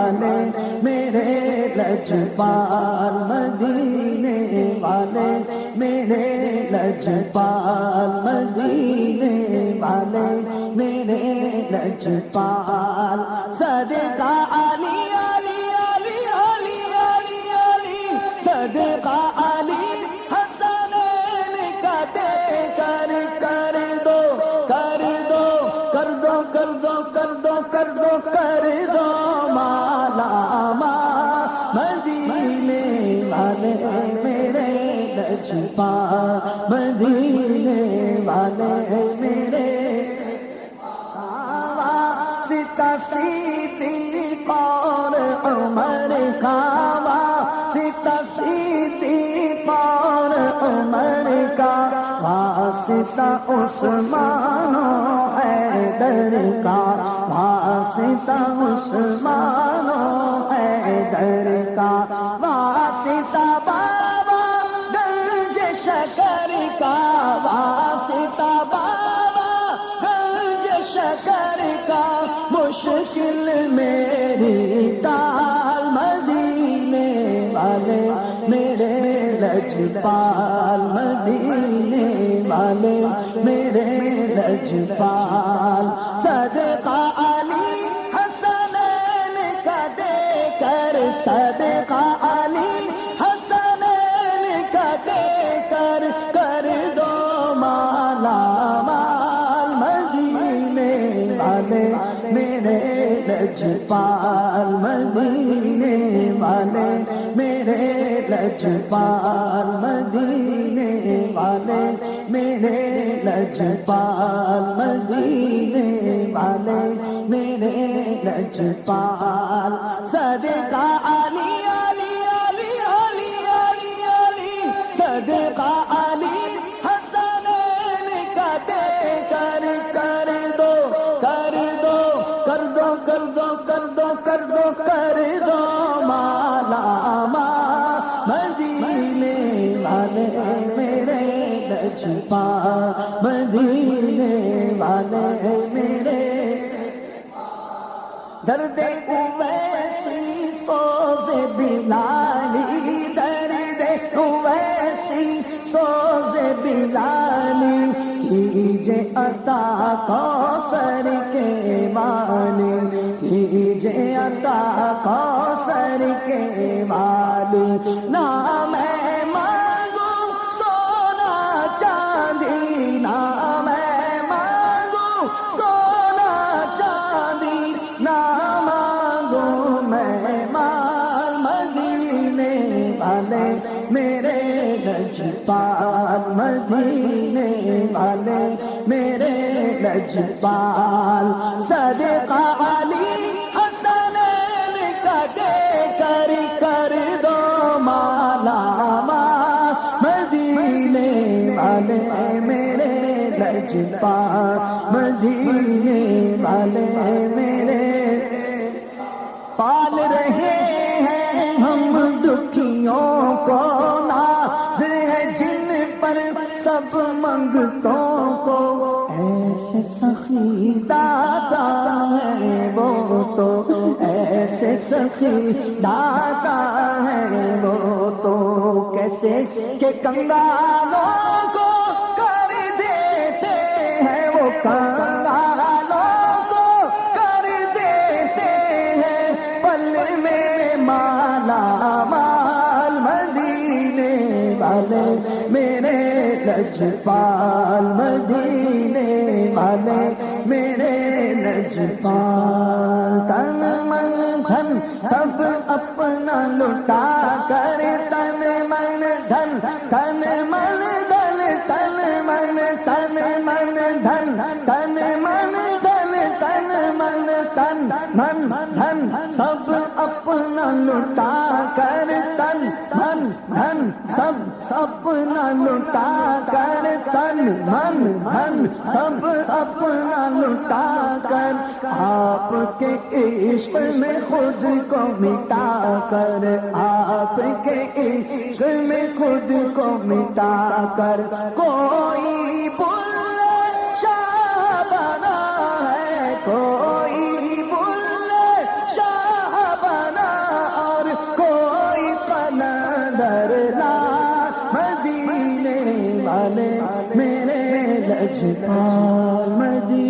والے میرے لجپال مدینے والے میرے لجپال مدینے والے میرے لجپال صدقہ علی علی علی علی علی علی صدقہ علی حسنین کا دے کر دو کر دو کر دو کر دو کر دو کر دو کر دو مالا مدینے والے میرے لجپال مدینے والے میرے واسطہ صدیق اور عمر کا واسطہ صدیق اور عمر کا واسطہ عثمان و حیدر کا واسطہ عثمان و حیدر کا واسطہ بابا گنج شکر کا واسطہ بابا گنج شکر کا مشکل میری تال مدینے والے میرے لجپال مدینے والے میرے لجپال صدقہ علی حسنین کا دے کر صدقہ علی حسنین کا دے کر دو مالا مال مدینے والے میرے لجپال مدینے والے میرے لجپال مدینے والے میرے لجپال مدینے والے میرے لجپال صدقہ علی علی علی علی علی علی صدقہ علی حسنین کا دے کر دو کر دو کر دو کر دو کر دو کر دو کر دو مالا مدینے والے میرے لجپال مدینے والے میرے درد اویسی سوز بلالی درد اویسی سوز بلالی کیجے عطا کوثر کے والی کیجے عطا کوثر کے والی نہ میں مانگوں سونا چاندی نہ میں مانگوں سونا چاندی نہ مانگوں میں مال مدینے والے میرے لجپال مدینے والے میرے لجپال صدقہ علی حسنین کا دے کر دو مالا مدینے والے میرے لجپال مدینے والے میرے پال رہے ہیں ہم دکھیوں کو نازر ہے جن پر سب منگتوں کو ایسے سخی داتا ہے وہ تو ایسے سخی داتا ہے وہ تو کیسے کہ کنگالوں کو کر دیتے ہیں وہ کنگالوں کو کر دیتے ہیں پل میں مالا مال مدینے والے میرے لجپال مدینے والے میرے لجپال تن من دھن سب اپنا لٹا کر تن من دھن تن من دھن تن من تن من دھن تن من دھن تن من تن من دھن سب اپنا لٹا کر تن من دھن سب اپنا لٹا کر تن من دھن سب اپنا لٹا کر آپ کے عشق میں خود کو مٹا کر آپ کے عشق میں خود کو مٹا کر کوئی بلے شاہ بنا ہے کوئی بلے شاہ بنا والے میرے لجپال مدینے